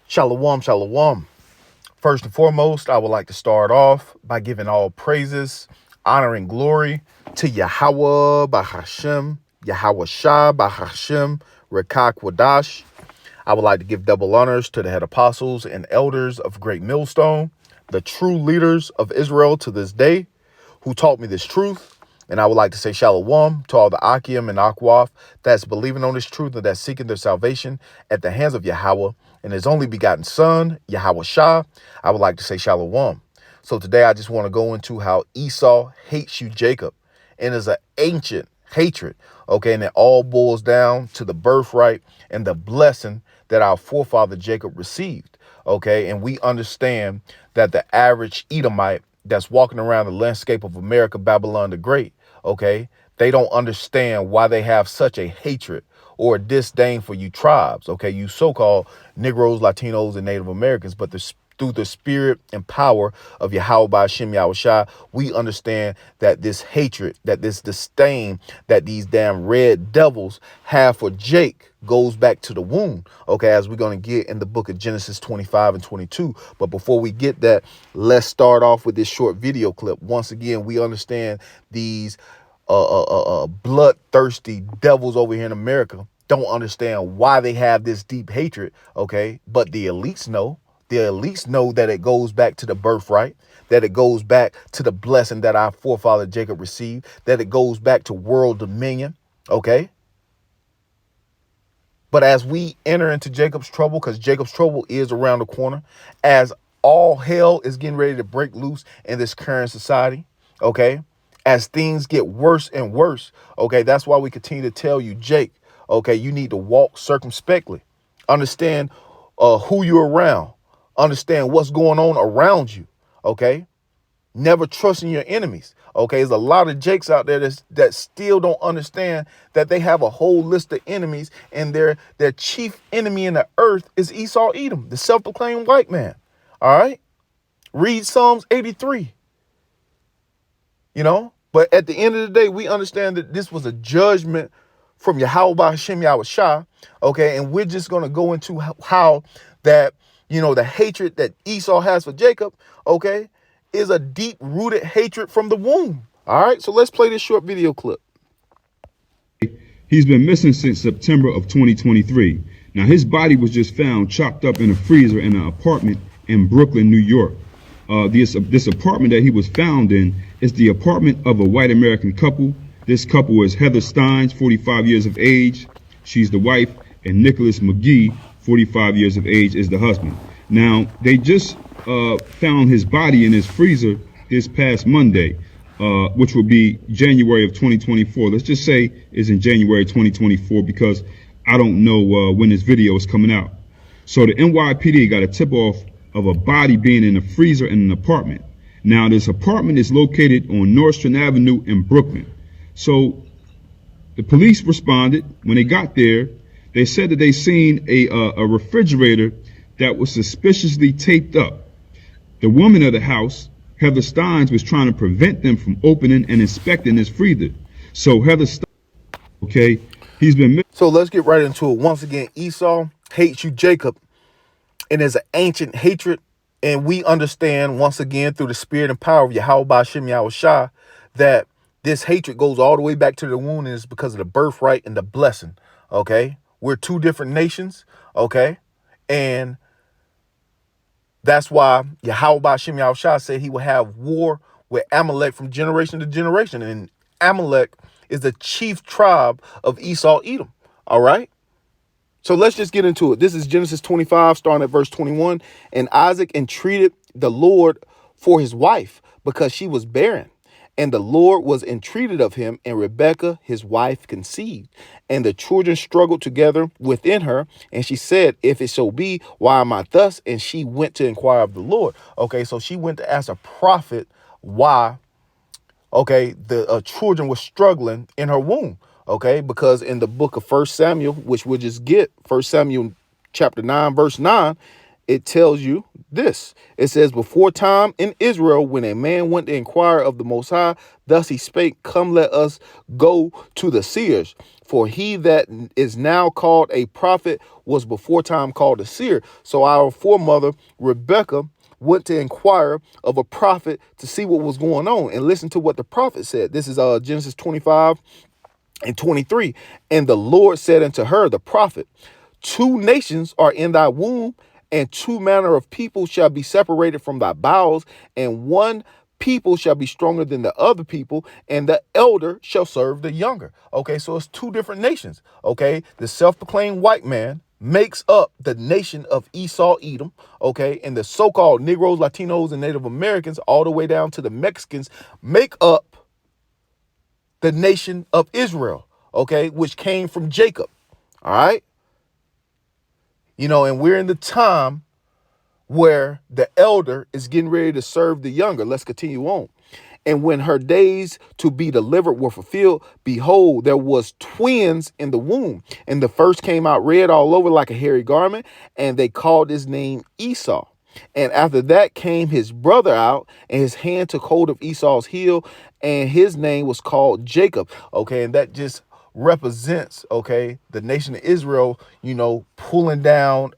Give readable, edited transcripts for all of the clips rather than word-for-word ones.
Shalom, shalom. First and foremost, I would like to start off by giving all praises, honor, and glory to Yahawah Bahashem, Yahawashi Bahashem, Rekak Wadash. I would like to give double honors to the head apostles and elders of Great Millstone, the true leaders of Israel to this day, who taught me this truth. And I would like to say shalom to all the Akim and Akwaf that's believing on this truth and that's seeking their salvation at the hands of Yahawah and his only begotten son, Yahawashi. I would like to say shalom. So today I just want to go into how Esau hates you, Jacob, and is an ancient hatred. Okay, and it all boils down to the birthright and the blessing that our forefather Jacob received. Okay, and we understand that the average Edomite that's walking around the landscape of America, Babylon the Great, okay, they don't understand why they have such a hatred or a disdain for you tribes, okay, you so-called Negroes, Latinos, and Native Americans, but through the spirit and power of Yahawah Shem Yahawashi, we understand that this hatred, that this disdain that these damn red devils have for Jake goes back to the womb, okay, as we're going to get in the book of Genesis 25 and 22. But before we get that, let's start off with this short video clip. Once again, we understand these bloodthirsty devils over here in America don't understand why they have this deep hatred, okay, but the elites know. The elites know that it goes back to the birthright, that it goes back to the blessing that our forefather Jacob received, that it goes back to world dominion, okay? But as we enter into Jacob's trouble, because Jacob's trouble is around the corner, as all hell is getting ready to break loose in this current society, okay? As things get worse and worse, okay? That's why we continue to tell you, Jake, okay, you need to walk circumspectly. Understand who you're around. Understand what's going on around you, okay? Never trusting your enemies, okay? There's a lot of Jakes out there that still don't understand that they have a whole list of enemies, and their chief enemy in the earth is Esau Edom, the self-proclaimed white man, all right? Read Psalms 83, you know? But at the end of the day, we understand that this was a judgment from Yahawah Shem Yahawashi, okay? And we're just going to go into how that, you know, the hatred that Esau has for Jacob, okay, is a deep-rooted hatred from the womb. All right, so let's play this short video clip. He's been missing since September of 2023. Now, his body was just found chopped up in a freezer in an apartment in Brooklyn, New York. This apartment that he was found in is the apartment of a white American couple. This couple is Heather Steins, 45 years of age. She's the wife, and Nicholas McGee, 45 years of age, is the husband. Now, they just found his body in his freezer this past Monday, which will be January of 2024. Let's just say it's in January 2024 because I don't know when this video is coming out. So the NYPD got a tip-off of a body being in a freezer in an apartment. Now, this apartment is located on Nordstrom Avenue in Brooklyn. So the police responded. When they got there, they said that they seen a refrigerator that was suspiciously taped up. The woman of the house, Heather Steins, was trying to prevent them from opening and inspecting this freezer. So Heather Steins, okay, he's been... So let's get right into it. Once again, Esau hates you, Jacob, and is an ancient hatred. And we understand, once again, through the spirit and power of Yahawah Shem Yahawashi, that this hatred goes all the way back to the womb, and it's because of the birthright and the blessing, okay? We're two different nations, okay? And that's why Yahawah Shem Yahawashi said he will have war with Amalek from generation to generation. And Amalek is the chief tribe of Esau Edom, all right? So let's just get into it. This is Genesis 25, starting at verse 21. And Isaac entreated the Lord for his wife because she was barren. And the Lord was entreated of him, and Rebekah, his wife, conceived. And the children struggled together within her. And she said, if it so be, why am I thus? And she went to inquire of the Lord. Okay, so she went to ask a prophet why, okay, the children were struggling in her womb. Okay, because in the book of 1 Samuel, which we'll just get, 1 Samuel chapter 9, verse 9, it tells you this. It says, before time in Israel, when a man went to inquire of the Most High, thus he spake, come, let us go to the seers. For he that is now called a prophet was before time called a seer. So our foremother, Rebecca, went to inquire of a prophet to see what was going on. And listen to what the prophet said. This is Genesis 25:23. And the Lord said unto her, the prophet, two nations are in thy womb, and two manner of people shall be separated from thy bowels, and one people shall be stronger than the other people, and the elder shall serve the younger. Okay, so it's two different nations. Okay, the self-proclaimed white man makes up the nation of Esau, Edom. Okay, and the so-called Negroes, Latinos, and Native Americans, all the way down to the Mexicans, make up the nation of Israel. Okay, which came from Jacob. All right. And we're in the time where the elder is getting ready to serve the younger. Let's continue on. And when her days to be delivered were fulfilled, behold, there was twins in the womb. And the first came out red all over like a hairy garment, and they called his name Esau. And after that came his brother out, and his hand took hold of Esau's heel, and his name was called Jacob. Okay, and that just represents, okay, the nation of Israel, pulling down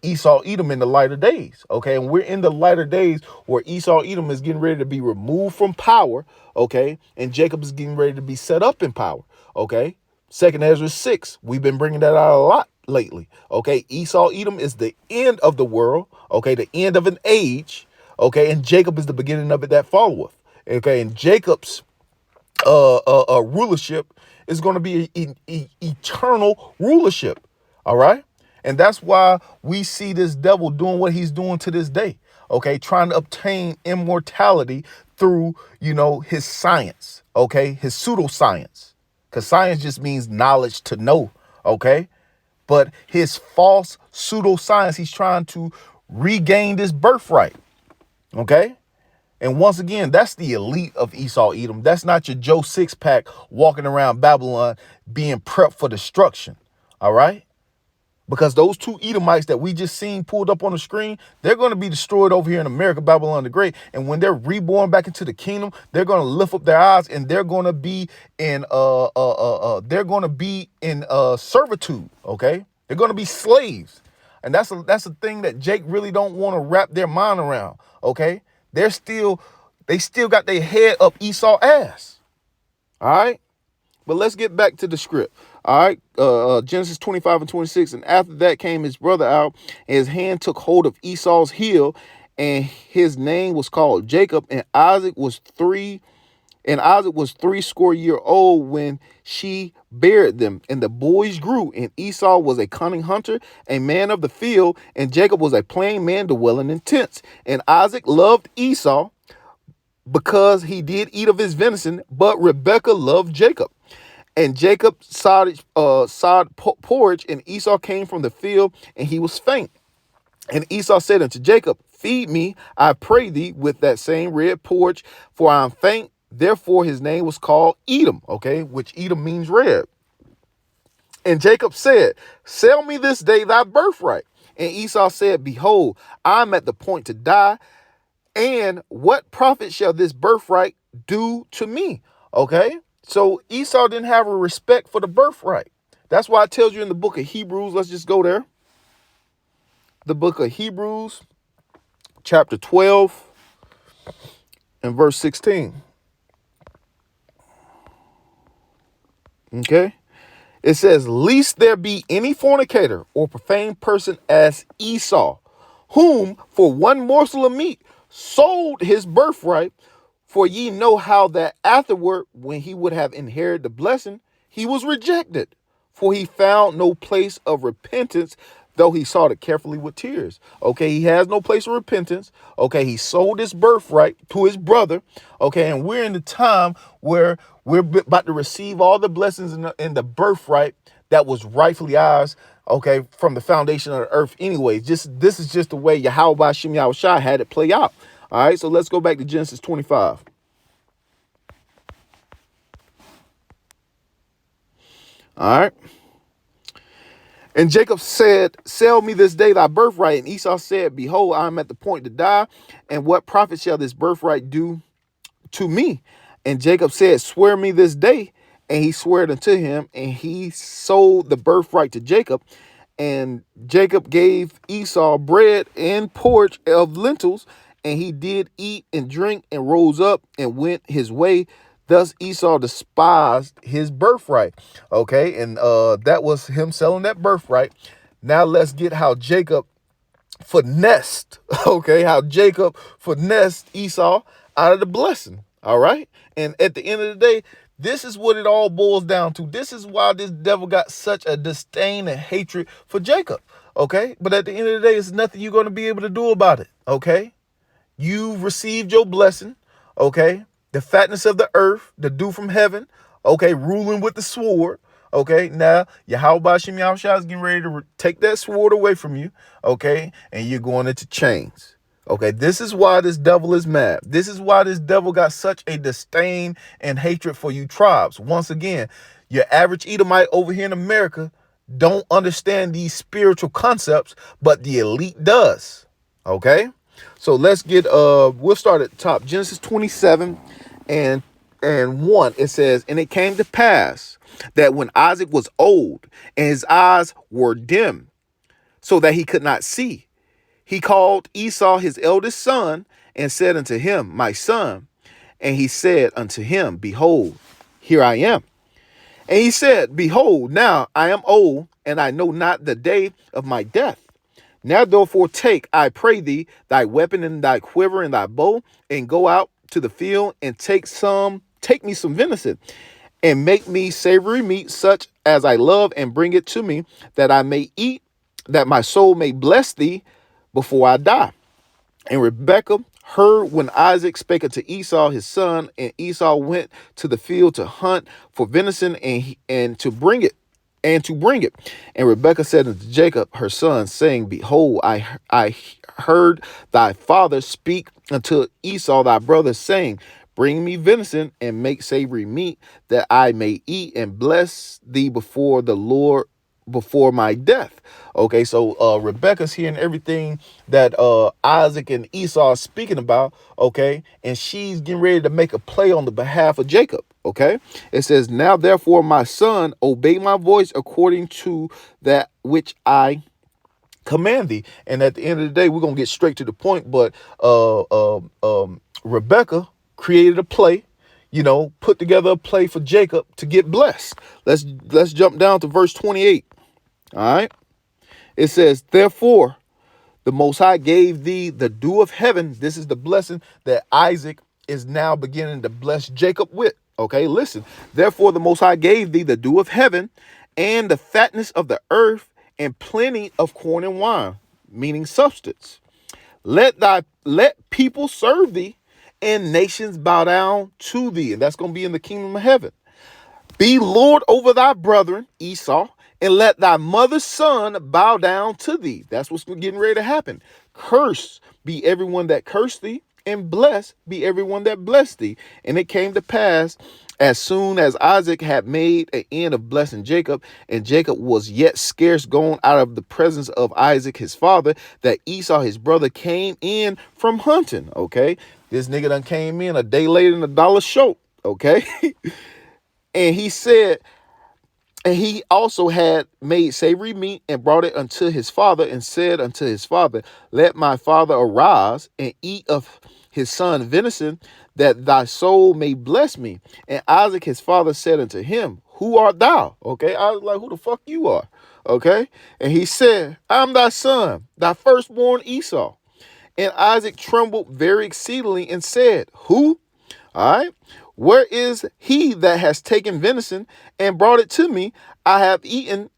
Esau, Edom in the lighter days. Okay, and we're in the lighter days where Esau, Edom is getting ready to be removed from power. Okay, and Jacob is getting ready to be set up in power. Okay, 2nd Ezra 6, we've been bringing that out a lot lately. Okay, Esau, Edom is the end of the world. Okay, the end of an age. Okay, and Jacob is the beginning of it that followeth. Okay, and Jacob's rulership is going to be eternal rulership. All right. And that's why we see this devil doing what he's doing to this day. Okay. Trying to obtain immortality through, his science. Okay. His pseudoscience, because science just means knowledge to know. Okay. But his false pseudoscience, he's trying to regain this birthright. Okay. And once again, that's the elite of Esau, Edom. That's not your Joe Six-Pack walking around Babylon being prepped for destruction. All right? Because those two Edomites that we just seen pulled up on the screen, they're going to be destroyed over here in America, Babylon the Great. And when they're reborn back into the kingdom, they're going to lift up their eyes, and they're going to be in servitude. Okay? They're going to be slaves. And that's a thing that Jake really don't want to wrap their mind around. Okay? They still got their head up Esau's ass. All right. But let's get back to the script. All right. Genesis 25:26. And after that came his brother out, and his hand took hold of Esau's heel, and his name was called Jacob. And Isaac was 80 old when she buried them. And the boys grew, and Esau was a cunning hunter, a man of the field, and Jacob was a plain man dwelling in tents. And Isaac loved Esau because he did eat of his venison, but Rebekah loved Jacob. And Jacob sod porridge, and Esau came from the field, and he was faint. And Esau said unto Jacob, feed me, I pray thee, with that same red porridge, for I am faint. Therefore his name was called Edom, okay, which Edom means red. And Jacob said, sell me this day thy birthright. And Esau said, behold, I am at the point to die, and what profit shall this birthright do to me? Okay, so Esau didn't have a respect for the birthright. That's why it tells you in the book of Hebrews, let's just go there. The book of Hebrews, chapter 12 and verse 16. Okay. It says, lest there be any fornicator or profane person as Esau, whom for one morsel of meat sold his birthright. For ye know how that afterward, when he would have inherited the blessing, he was rejected. For he found no place of repentance, though he sought it carefully with tears. Okay, he has no place of repentance. Okay, he sold his birthright to his brother. Okay, and we're in the time where we're about to receive all the blessings in the birthright that was rightfully ours, okay, from the foundation of the earth anyway. This is just the way Yahawashi had it play out. All right, so let's go back to Genesis 25. All right. And Jacob said, sell me this day thy birthright. And Esau said, behold, I am at the point to die. And what profit shall this birthright do to me? And Jacob said, swear me this day. And he swore unto him, and he sold the birthright to Jacob. And Jacob gave Esau bread and porridge of lentils, and he did eat and drink and rose up and went his way. Thus Esau despised his birthright. Okay, and that was him selling that birthright. Now let's get how Jacob finessed, okay, how Jacob finessed Esau out of the blessing. All right. And at the end of the day, this is what it all boils down to. This is why this devil got such a disdain and hatred for Jacob. Okay. But at the end of the day, it's nothing you're going to be able to do about it. Okay. You've received your blessing. Okay. The fatness of the earth, the dew from heaven. Okay. Ruling with the sword. Okay, now Yahawashi is getting ready to take that sword away from you. Okay, and you're going into chains. Okay, this is why this devil is mad. This is why this devil got such a disdain and hatred for you tribes. Once again, your average Edomite over here in America don't understand these spiritual concepts, but the elite does. Okay, so let's get we'll start at the top. Genesis 27 and 1. It says, and it came to pass that when Isaac was old and his eyes were dim, so that he could not see, he called Esau his eldest son and said unto him, my son. And he said unto him, behold, here I am. And he said, behold, now I am old, and I know not the day of my death. Now therefore take, I pray thee, thy weapon and thy quiver and thy bow, and go out to the field and take me some venison, and make me savory meat such as I love, and bring it to me, that I may eat, that my soul may bless thee before I die. And Rebekah heard when Isaac spake unto Esau his son, and Esau went to the field to hunt for venison and to bring it. And Rebekah said unto Jacob her son, saying, behold, I heard thy father speak unto Esau thy brother, saying, bring me venison and make savory meat, that I may eat and bless thee before the Lord before my death. Okay, so Rebecca's hearing everything that Isaac and Esau are speaking about. Okay, and she's getting ready to make a play on the behalf of Jacob. Okay, it says, now therefore, my son, obey my voice according to that which I command thee. And at the end of the day, we're gonna get straight to the point. But Rebecca created a play, put together a play for Jacob to get blessed. Let's jump down to verse 28. All right. It says, therefore, the Most High gave thee the dew of heaven. This is the blessing that Isaac is now beginning to bless Jacob with. Okay, listen. Therefore, the Most High gave thee the dew of heaven and the fatness of the earth and plenty of corn and wine, meaning substance. Let people serve thee and nations bow down to thee. And that's going to be in the kingdom of heaven. Be Lord over thy brethren, Esau, and let thy mother's son bow down to thee. That's what's getting ready to happen. Curse be everyone that cursed thee, and bless be everyone that blessed thee. And it came to pass, as soon as Isaac had made an end of blessing Jacob, and Jacob was yet scarce gone out of the presence of Isaac his father, that Esau his brother came in from hunting. Okay, this nigga done came in a day later than a dollar short. Okay, and he said, and he also had made savory meat and brought it unto his father, and said unto his father, let my father arise and eat of his son venison, that thy soul may bless me. And Isaac his father said unto him, who art thou? Okay, I was like, who the fuck you are? Okay, and he said, I'm thy son, thy firstborn Esau. And Isaac trembled very exceedingly and said, who? All right. Where is he that has taken venison and brought it to me? I have eaten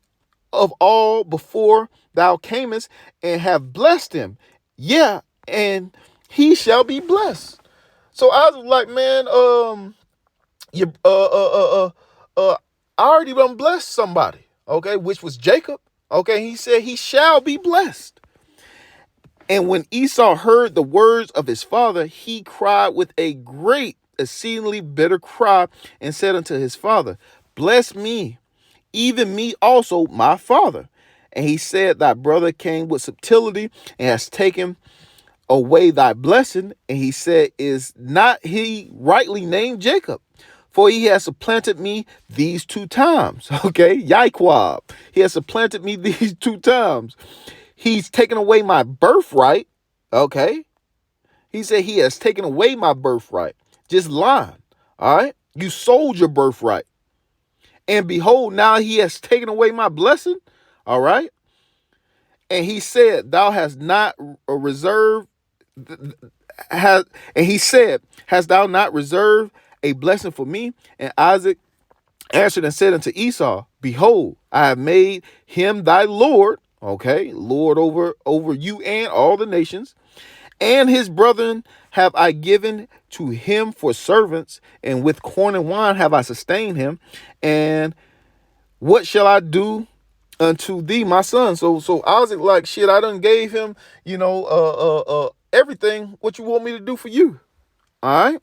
of all before thou camest, and have blessed him. Yeah, and he shall be blessed. So I was like, man, I already done blessed somebody, okay, which was Jacob. Okay, he said he shall be blessed. And when Esau heard the words of his father, he cried with a great, exceedingly bitter cry, and said unto his father, bless me, even me also, my father. And he said, thy brother came with subtlety and has taken away thy blessing. And he said, is not he rightly named Jacob? For he has supplanted me these 2 times. Okay, Yahawah. He has supplanted me these 2 times. He's taken away my birthright. Okay. He said he has taken away my birthright. Just lying. All right. You sold your birthright. And behold, now he has taken away my blessing. All right. And he said, thou hast not reserved, has, and he said, hast thou not reserved a blessing for me? And Isaac answered and said unto Esau, behold, I have made him thy Lord. Okay. Lord over you and all the nations. And his brethren have I given to him for servants, and with corn and wine have I sustained him. And what shall I do unto thee, my son? So Isaac, like, shit, I done gave him, everything. What you want me to do for you? All right.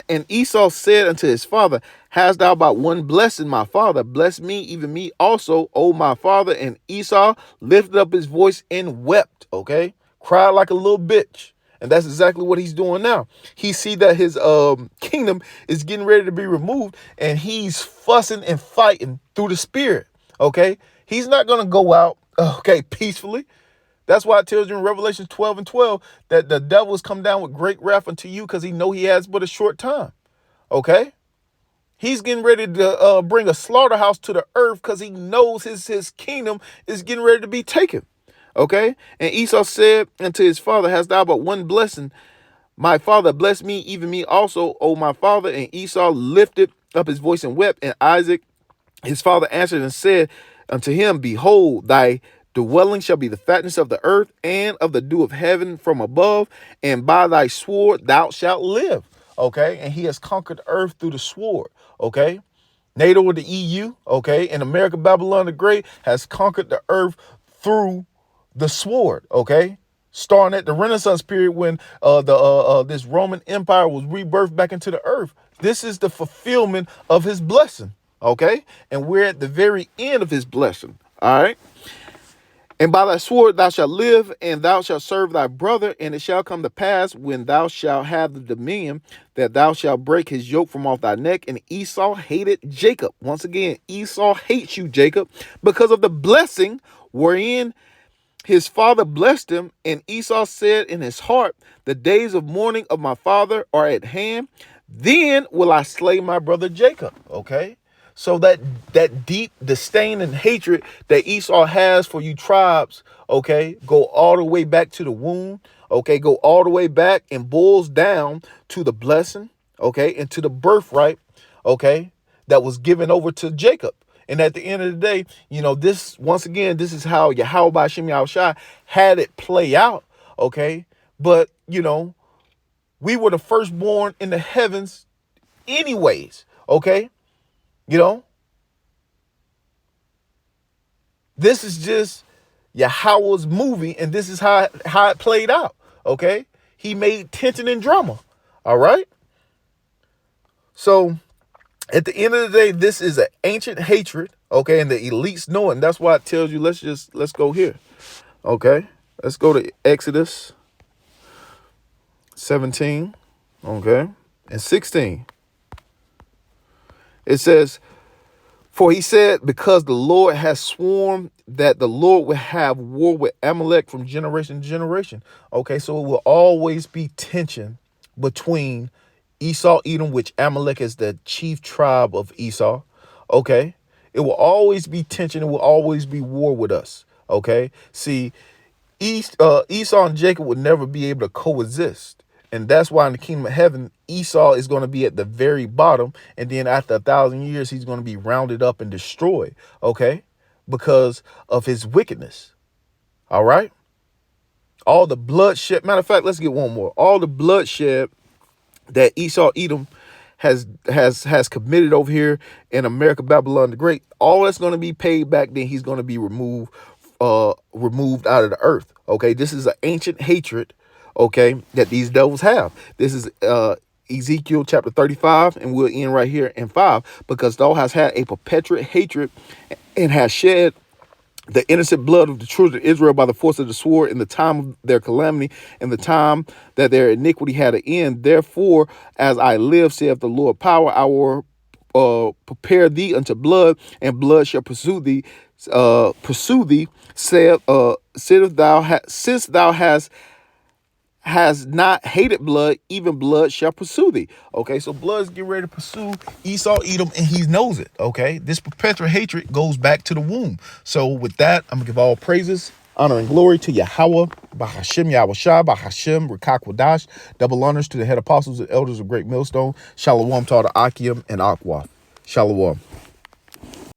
And Esau said unto his father, hast thou about one blessing, my father? Bless me, even me also, O my father. And Esau lifted up his voice and wept. Okay. Cried like a little bitch. And that's exactly what he's doing now. He see that his kingdom is getting ready to be removed, and he's fussing and fighting through the spirit. Okay. He's not going to go out, okay, peacefully. That's why it tells you in Revelation 12:12 that the devil has come down with great wrath unto you, because he know he has but a short time. Okay. He's getting ready to bring a slaughterhouse to the earth, because he knows his kingdom is getting ready to be taken. Okay. And Esau said unto his father, hast thou but one blessing? My father, bless me, even me also, O my father. And Esau lifted up his voice and wept. And Isaac, his father, answered and said unto him, behold, thy dwelling shall be the fatness of the earth and of the dew of heaven from above, and by thy sword thou shalt live. Okay. And he has conquered the earth through the sword. Okay. NATO or the EU. Okay. And America, Babylon the Great has conquered the earth through the sword. Okay. Starting at the Renaissance period, when this Roman Empire was rebirthed back into the earth. This is the fulfillment of his blessing. Okay. And we're at the very end of his blessing. All right. And by thy sword thou shalt live, and thou shalt serve thy brother. And it shall come to pass, when thou shalt have the dominion, that thou shalt break his yoke from off thy neck. And Esau hated Jacob. Once again, Esau hates you, Jacob, because of the blessing wherein his father blessed him. And Esau said in his heart, the days of mourning of my father are at hand. Then will I slay my brother Jacob. Okay. So that deep disdain and hatred that Esau has for you tribes, okay, go all the way back to the womb, okay, go all the way back and boils down to the blessing, okay, and to the birthright, okay, that was given over to Jacob. And at the end of the day, this, once again, this is how Yahawah Shem Yahawashi had it play out, okay? But, we were the firstborn in the heavens anyways, okay? This is just Yahawah's movie, and this is how it played out. Okay. He made tension and drama. All right. So at the end of the day, this is an ancient hatred. Okay. And the elites know it. And that's why it tells you, let's go here. Okay. Let's go to Exodus 17. Okay. And 16. It says, for he said, because the Lord has sworn that the Lord will have war with Amalek from generation to generation. Okay, so it will always be tension between Esau, Edom, which Amalek is the chief tribe of Esau. Okay, it will always be tension. It will always be war with us. Okay, see, Esau and Jacob would never be able to coexist. And that's why in the kingdom of heaven, Esau is going to be at the very bottom. And then after 1,000 years, he's going to be rounded up and destroyed. Okay. Because of his wickedness. All right. All the bloodshed. Matter of fact, let's get one more. All the bloodshed that Esau, Edom has committed over here in America, Babylon the Great. All that's going to be paid back. Then he's going to be removed out of the earth. Okay. This is an ancient hatred. Okay, that these devils have. This is Ezekiel chapter 35, and we'll end right here in 5, because thou hast had a perpetual hatred and has shed the innocent blood of the children of Israel by the force of the sword in the time of their calamity, in the time that their iniquity had an end. Therefore, as I live, saith the Lord power, I will prepare thee unto blood, and blood shall pursue thee. Saith, since thou hast has not hated blood, even blood shall pursue thee. Okay, so blood's getting ready to pursue Esau, Edom, and he knows it. Okay, this perpetual hatred goes back to the womb. So with that, I'm gonna give all praises, honor, and glory to Yahawah, Bahashem, Yahawashi, Bahashem, Rekakwadash, double honors to the head apostles and elders of Great Millstone. Shalom to all the Akim and Aqua. Shalom.